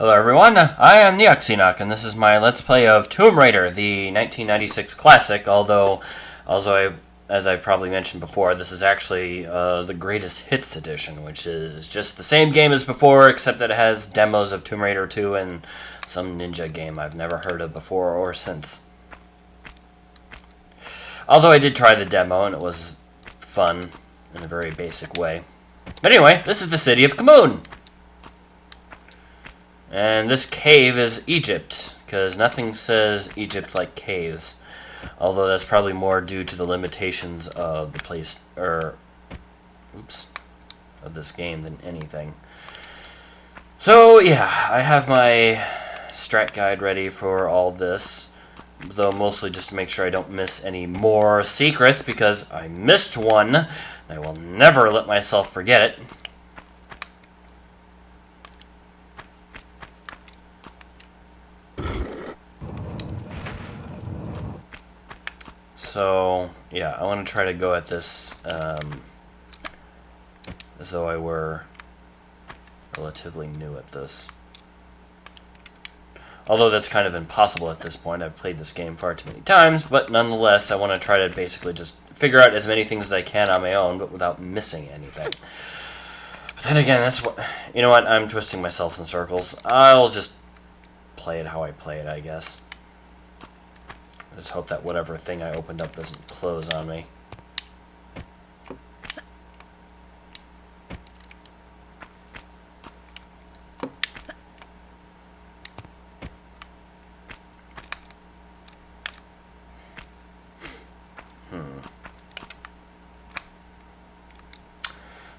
Hello everyone, I am Neoxenoc, and this is my Let's Play of Tomb Raider, the 1996 classic, although as I probably mentioned before, this is actually the Greatest Hits edition, which is just the same game as before, except that it has demos of Tomb Raider 2 and some ninja game I've never heard of before or since. Although I did try the demo, and it was fun in a very basic way. But anyway, this is the city of Khamoon! And this cave is Egypt, because nothing says Egypt like caves. Although that's probably more due to the limitations of the place, of this game than anything. So yeah, I have my strat guide ready for all this, though mostly just to make sure I don't miss any more secrets, because I missed one, and I will never let myself forget it. So, yeah, I want to try to go at this as though I were relatively new at this. Although that's kind of impossible at this point. I've played this game far too many times, but nonetheless, I want to try to basically just figure out as many things as I can on my own, but without missing anything. But then again, that's what... You know what? I'm twisting myself in circles. I'll just play it how I play it, I guess. I just hope that whatever thing I opened up doesn't close on me.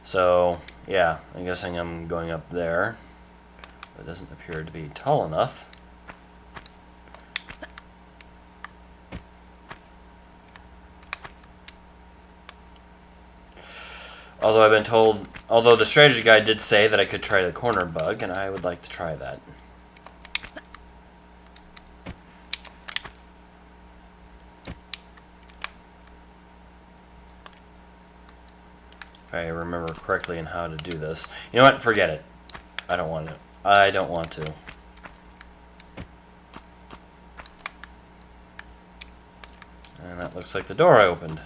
So, yeah, I'm guessing I'm going up there. It doesn't appear to be tall enough. Although I've been told, although the strategy guide did say that I could try the corner bug, and I would like to try that. If I remember correctly in how to do this. You know what? Forget it. I don't want to. I don't want to. And that looks like the door I opened.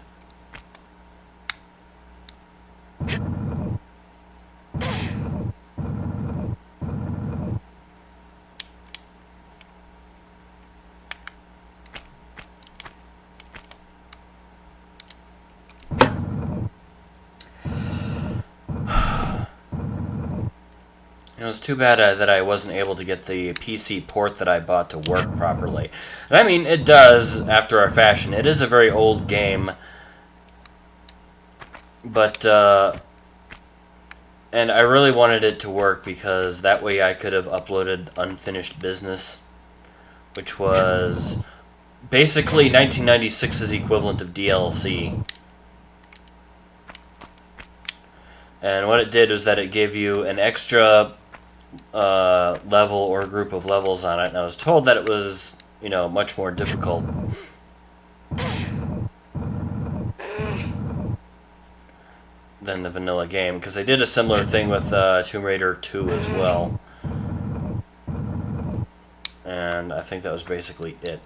It was too bad that I wasn't able to get the PC port that I bought to work properly. And I mean, it does, after a fashion. It is a very old game. But, and I really wanted it to work because that way I could have uploaded Unfinished Business, which was basically 1996's equivalent of DLC. And what it did was that it gave you an extra level or group of levels on it, and I was told that it was, you know, much more difficult than the vanilla game, because they did a similar thing with Tomb Raider 2 as well. And I think that was basically it.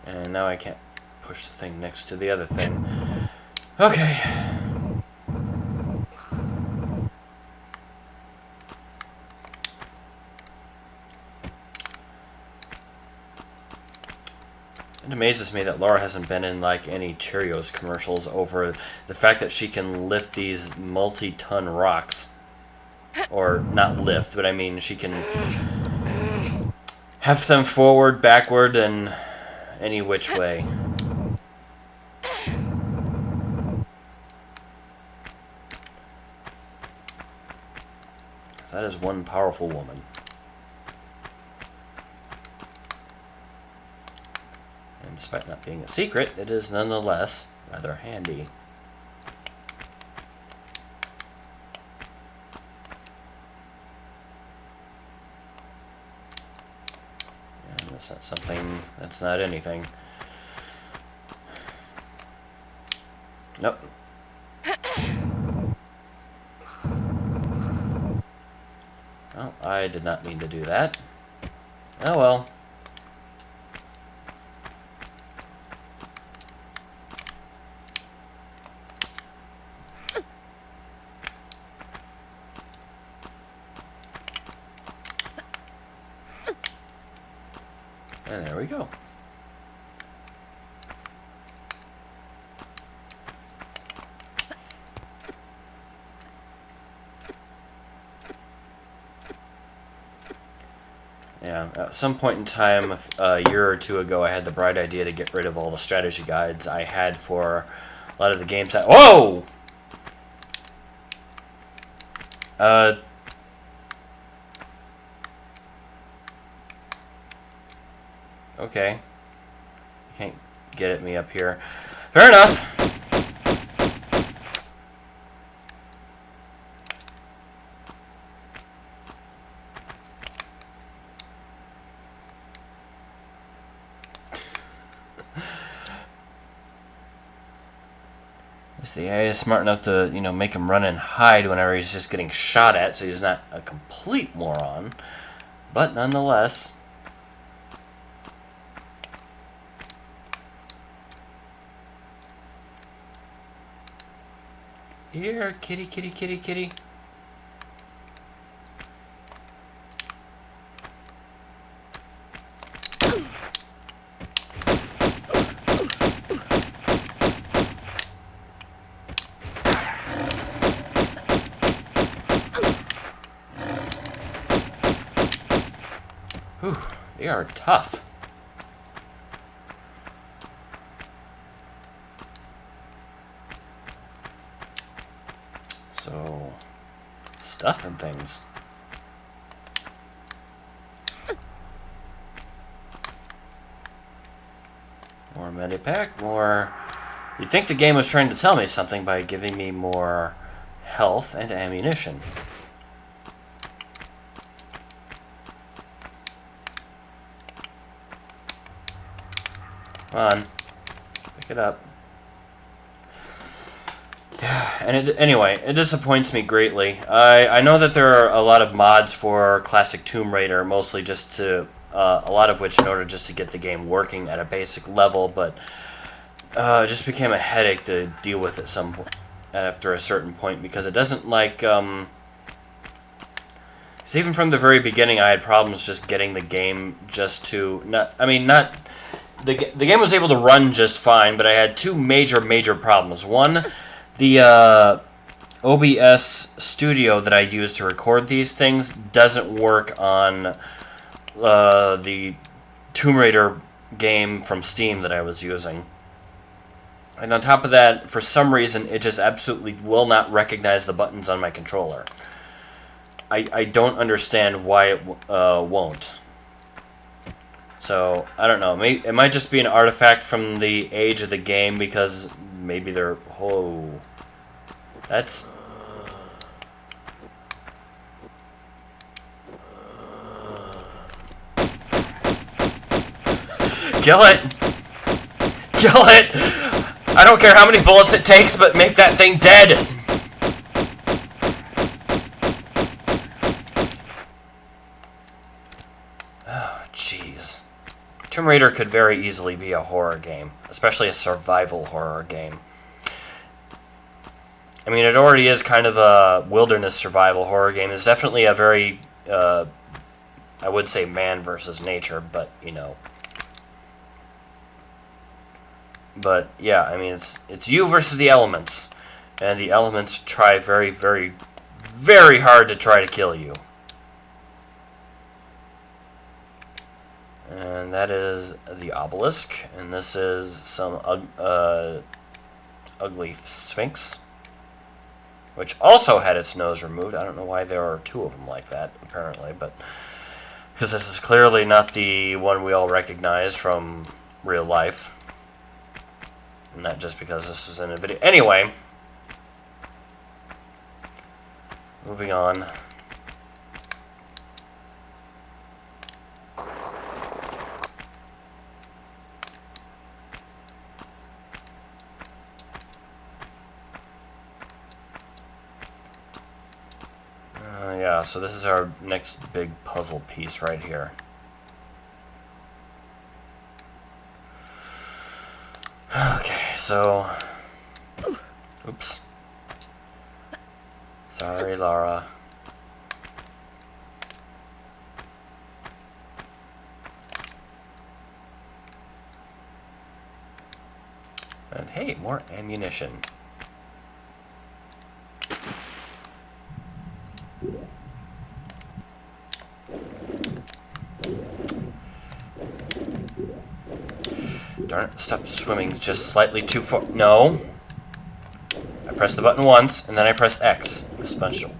And now I can't push the thing next to the other thing. Okay. It amazes me that Laura hasn't been in like any Cheerios commercials over the fact that she can lift these multi-ton rocks. Or not lift, but I mean she can heft them forward, backward, and any which way. That is one powerful woman. And despite not being a secret, it is nonetheless rather handy. And that's not something, that's not anything. Nope. Well, I did not mean to do that. Oh well. And there we go. Yeah, at some point in time, a year or two ago, I had the bright idea to get rid of all the strategy guides I had for a lot of the games that... Whoa! Okay. You can't get at me up here. Fair enough. The AI is smart enough to, make him run and hide whenever he's just getting shot at, so he's not a complete moron. But nonetheless... Here, kitty, kitty, kitty, kitty. Whew, they are tough. So, stuff and things. More medipack, more... You'd think the game was trying to tell me something by giving me more health and ammunition. Come on. Pick it up. Yeah, and anyway, it disappoints me greatly. I know that there are a lot of mods for classic Tomb Raider, mostly just to... a lot of which in order just to get the game working at a basic level, but it just became a headache to deal with at after a certain point, because it doesn't like... so even from the very beginning, I had problems just getting the game just to... The game was able to run just fine, but I had two major problems. One, the OBS studio that I use to record these things doesn't work on the Tomb Raider game from Steam that I was using. And on top of that, for some reason, it just absolutely will not recognize the buttons on my controller. I don't understand why it won't. So, I don't know. It might just be an artifact from the age of the game, because maybe they're... Oh. That's... Kill it! Kill it! I don't care how many bullets it takes, but make that thing dead! Oh, jeez. Tomb Raider could very easily be a horror game, especially a survival horror game. I mean, it already is kind of a wilderness survival horror game. It's definitely a very, I would say man versus nature, but, But, yeah, I mean, it's you versus the elements. And the elements try very, very, very hard to try to kill you. And that is the obelisk. And this is some ugly sphinx, which also had its nose removed. I don't know why there are two of them like that, apparently, but because this is clearly not the one we all recognize from real life. Not just because this was in a video. Anyway, moving on. So this is our next big puzzle piece right here. Okay, so... Oops. Sorry, Laura. And hey, more ammunition. Darn it, stop swimming just slightly too far. No. I press the button once, and then I press X. Special.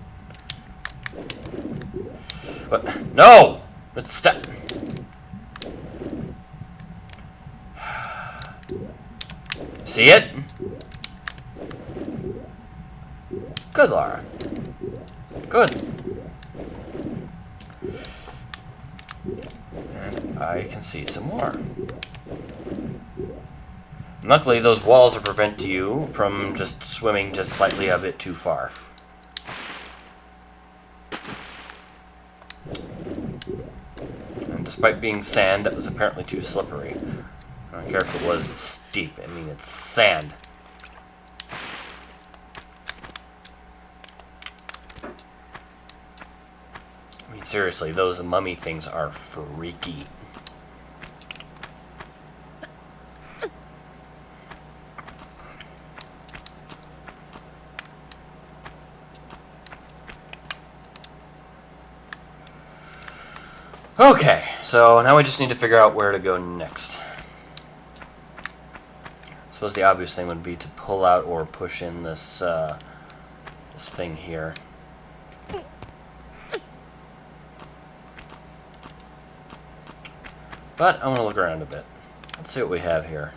What? No! But stop. See it? Good, Laura. Good. And I can see some more. Luckily, those walls will prevent you from just swimming just slightly a bit too far. And despite being sand, that was apparently too slippery. I don't care if it was steep. I mean, it's sand. I mean, seriously, those mummy things are freaky. Okay, so now we just need to figure out where to go next. I suppose the obvious thing would be to pull out or push in this this thing here. But I want to look around a bit. Let's see what we have here.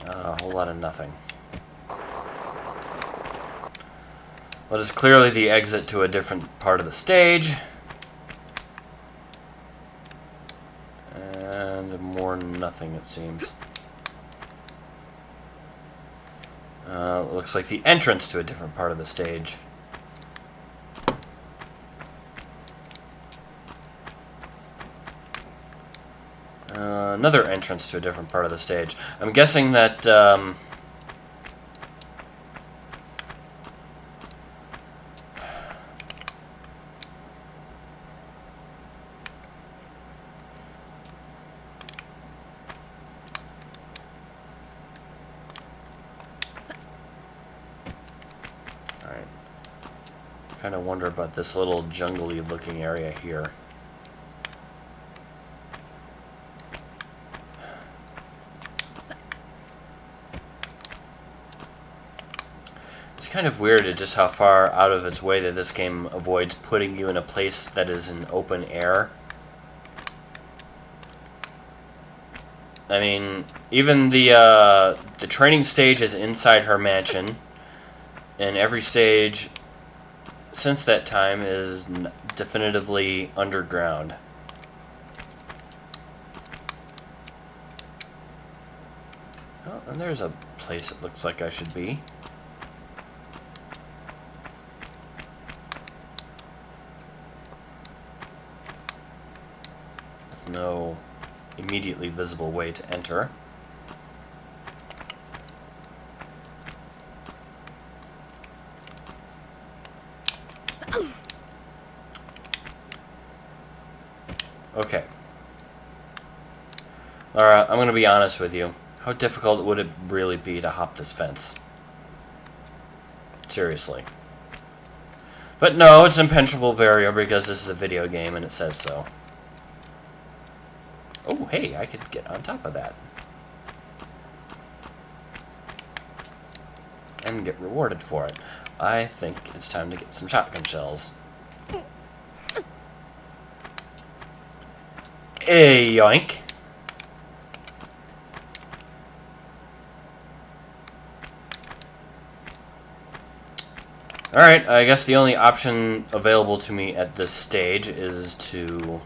A whole lot of nothing. What is clearly the exit to a different part of the stage. And more nothing, it seems. Looks like the entrance to a different part of the stage. Another entrance to a different part of the stage. I'm guessing that... kind of wonder about this little jungly looking area here. It's kind of weird at just how far out of its way that this game avoids putting you in a place that is in open air. I mean, even the training stage is inside her mansion, and every stage since that time is definitively underground. Oh, and there's a place it looks like I should be. With no immediately visible way to enter. Okay. Laura, I'm going to be honest with you. How difficult would it really be to hop this fence? Seriously. But no, it's an impenetrable barrier because this is a video game and it says so. Oh, hey, I could get on top of that. And get rewarded for it. I think it's time to get some shotgun shells. Hey, yoink. Alright, I guess the only option available to me at this stage is to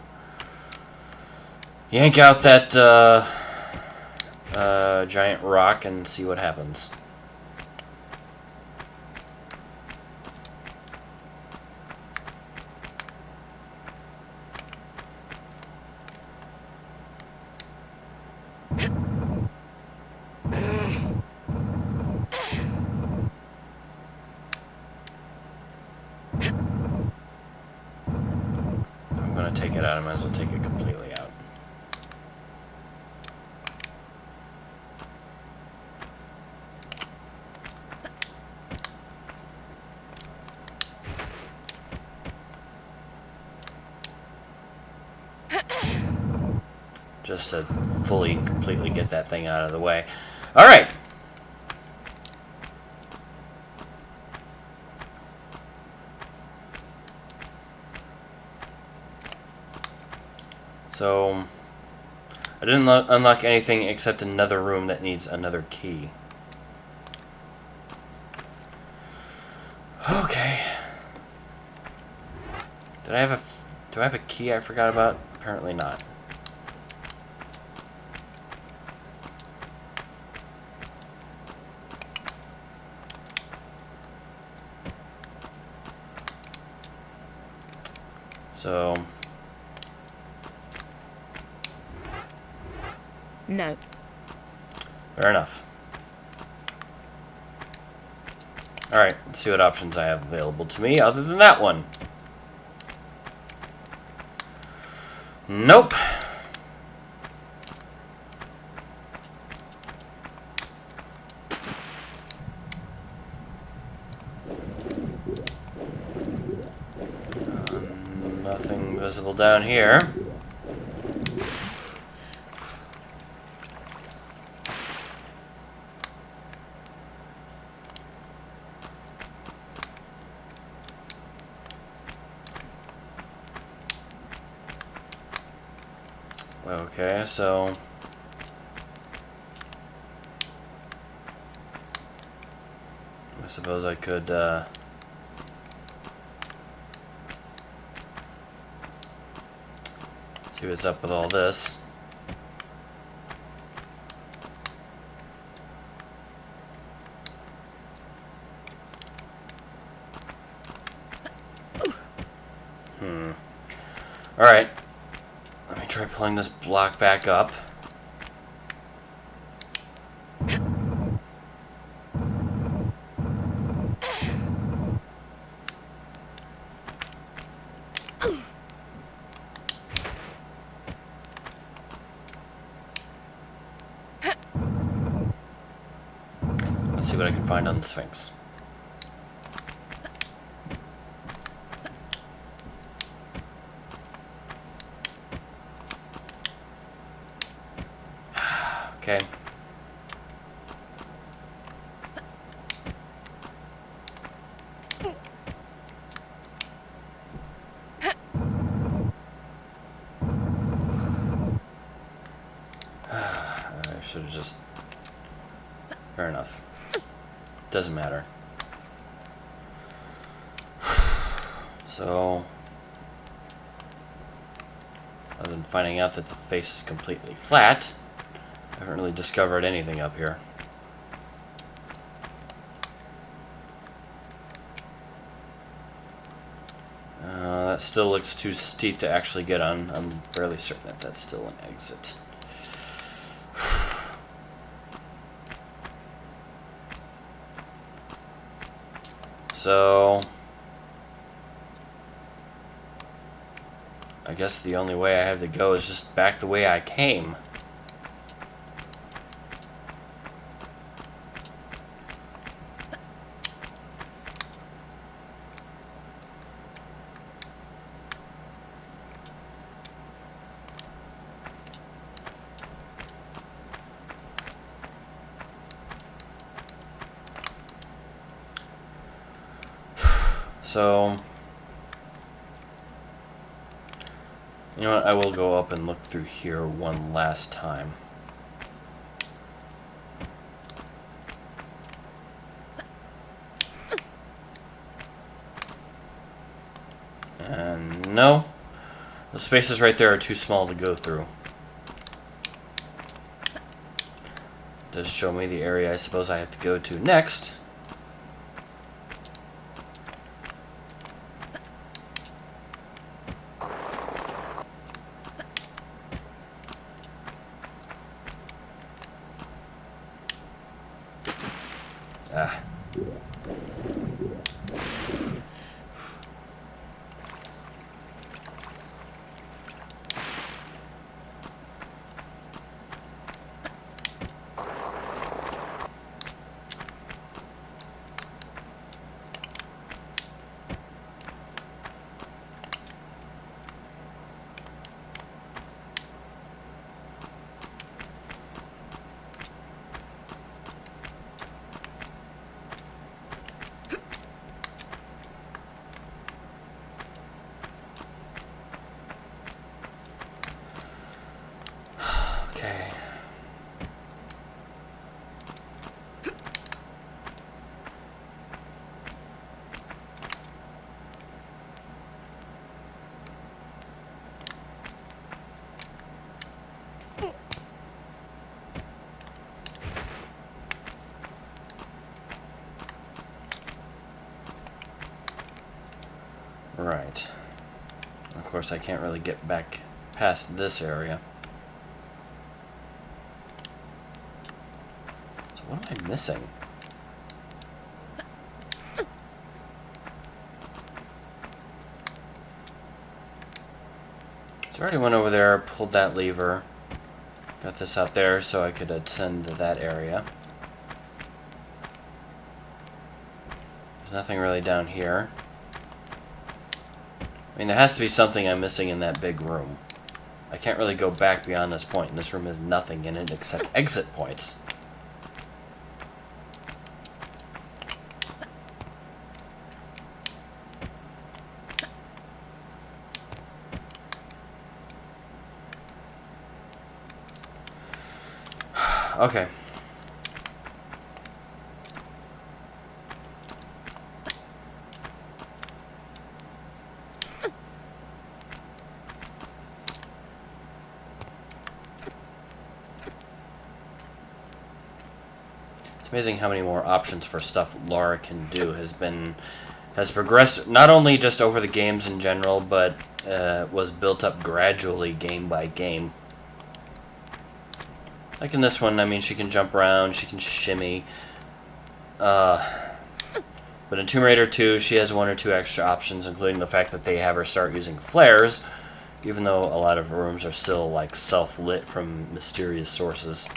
yank out that giant rock and see what happens. out, I might as well take it completely out. Just to fully and completely get that thing out of the way. Alright. So, I didn't unlock anything except another room that needs another key. Okay. Do I have a key I forgot about? Apparently not. So, no. Fair enough. Alright, let's see what options I have available to me other than that one. Nope. Nothing visible down here. Okay, so I suppose I could see what's up with all this. Alright. Let me try pulling this block back up. Let's see what I can find on the Sphinx. Okay. I should have just... Fair enough. Doesn't matter. So... other than finding out that the face is completely flat, I haven't really discovered anything up here. That still looks too steep to actually get on. I'm fairly certain that that's still an exit. So... I guess the only way I have to go is just back the way I came. So, you know what, I will go up and look through here one last time. And no, the spaces right there are too small to go through. It does show me the area I suppose I have to go to next. Ah. Right. Of course, I can't really get back past this area. So what am I missing? So I already went over there, pulled that lever, got this out there so I could ascend to that area. There's nothing really down here. I mean, there has to be something I'm missing in that big room. I can't really go back beyond this point, and this room has nothing in it except exit points. Okay. It's amazing how many more options for stuff Laura can do has progressed not only just over the games in general, but was built up gradually game by game. Like in this one, I mean, she can jump around, she can shimmy. But in Tomb Raider 2, she has one or two extra options, including the fact that they have her start using flares, even though a lot of rooms are still like self-lit from mysterious sources.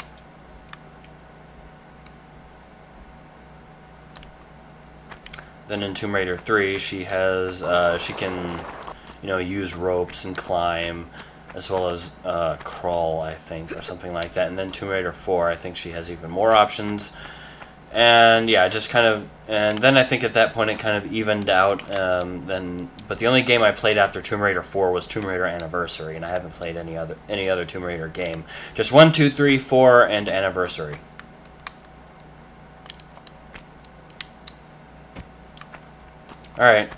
Then in Tomb Raider 3, she has she can, use ropes and climb, as well as crawl, I think, or something like that. And then Tomb Raider 4, I think she has even more options. And yeah, just kind of, and then I think at that point it kind of evened out. But the only game I played after Tomb Raider 4 was Tomb Raider Anniversary, and I haven't played any other Tomb Raider game. Just 1, 2, 3, 4, and Anniversary. Alright.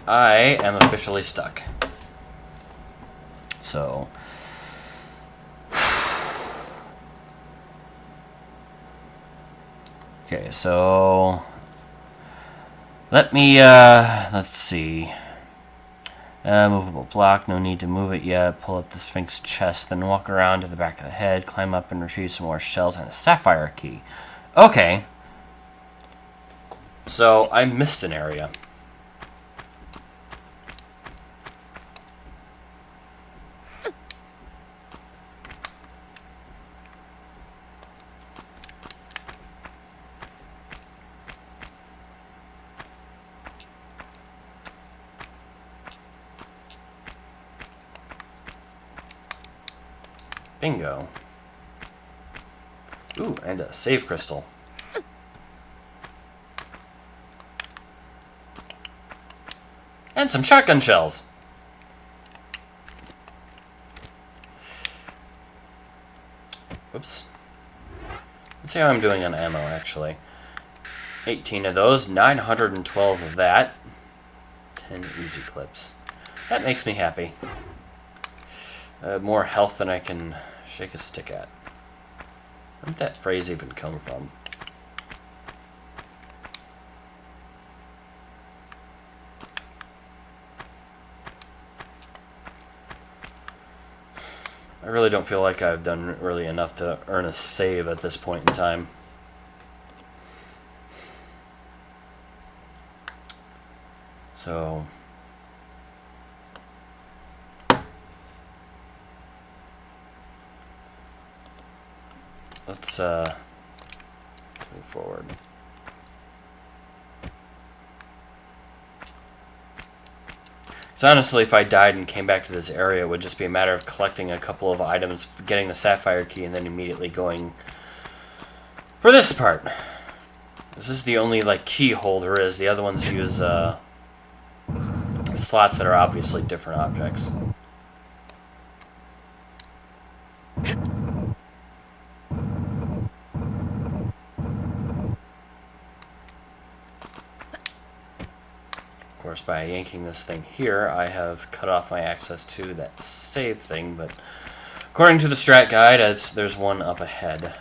I am officially stuck. So. Okay, so. Let me, let's see. Movable block, no need to move it yet. Pull up the Sphinx chest, then walk around to the back of the head, climb up and retrieve some more shells and a sapphire key. Okay. So, I missed an area. Bingo. Ooh, and a save crystal. And some shotgun shells. Oops. Let's see how I'm doing on ammo, actually. 18 of those, 912 of that. 10 easy clips. That makes me happy. More health than I can shake a stick at. Where did that phrase even come from? I really don't feel like I've done really enough to earn a save at this point in time. So let's move forward. Because honestly, if I died and came back to this area, it would just be a matter of collecting a couple of items, getting the sapphire key, and then immediately going for this part. This is the only keyhole there is. The other ones use slots that are obviously different objects. Of course, by yanking this thing here, I have cut off my access to that save thing, but according to the strat guide, there's one up ahead.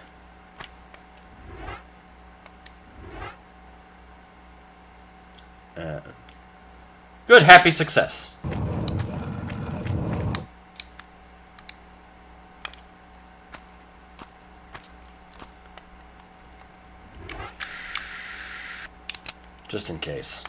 Good, happy success. Just in case.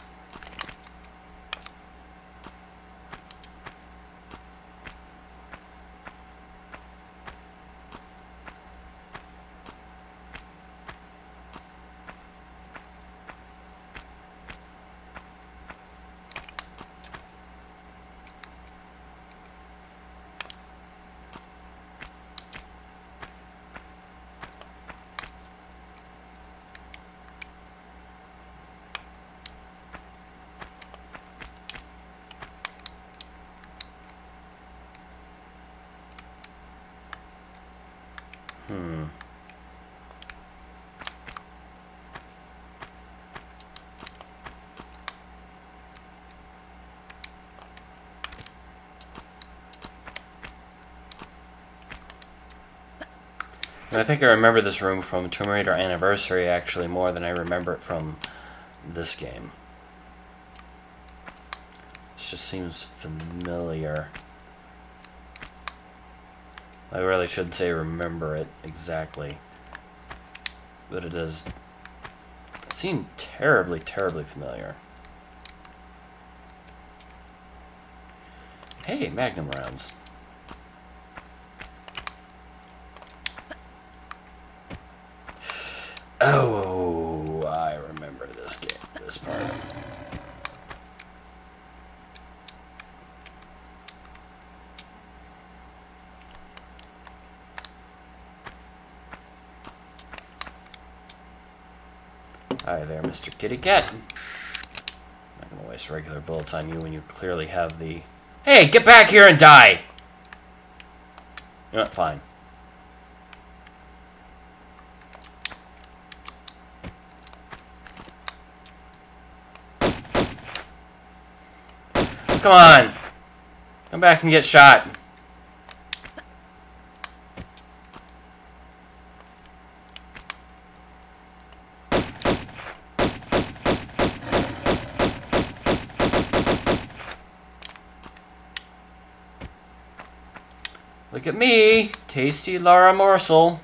And I think I remember this room from Tomb Raider Anniversary actually more than I remember it from this game. This just seems familiar. I really shouldn't say remember it exactly. But it does seem terribly, terribly familiar. Hey, Magnum rounds. Oh, I remember this game, this part. Hi there, Mr. Kitty Cat. I'm not gonna waste regular bullets on you when you clearly have the... Hey, get back here and die! You know what, fine. Come on! Come back and get shot. Look at me, tasty Lara morsel.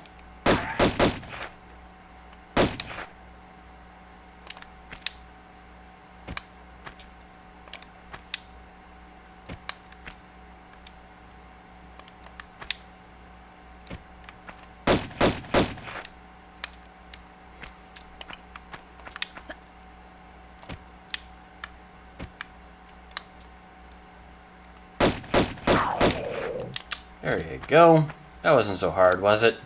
There you go. That wasn't so hard, was it?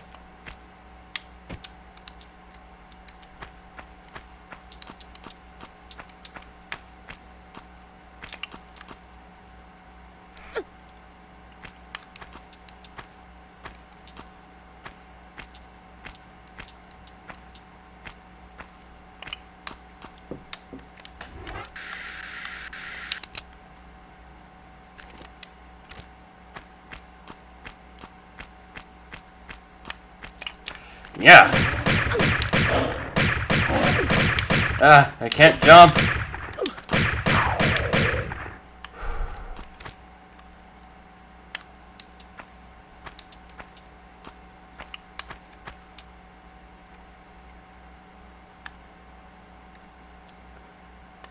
Yeah. Ah, I can't jump.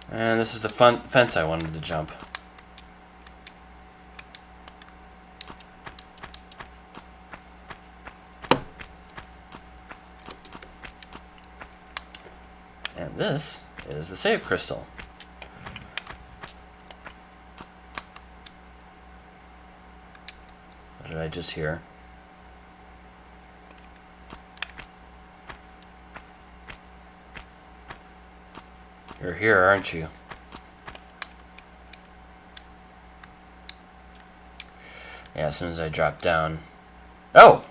And this is the fence I wanted to jump. And this is the save crystal. What did I just hear? You're here, aren't you? Yeah, as soon as I drop down. Oh!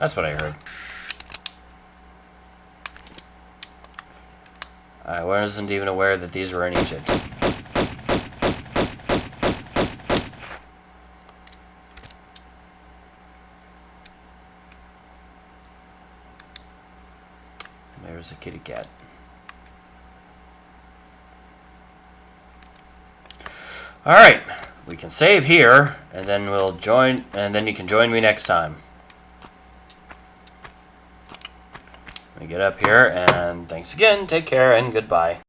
That's what I heard. I wasn't even aware that these were in Egypt. There's a kitty cat. Alright, we can save here, and then we'll join, and then you can join me next time. Let me get up here, and thanks again, take care, and goodbye.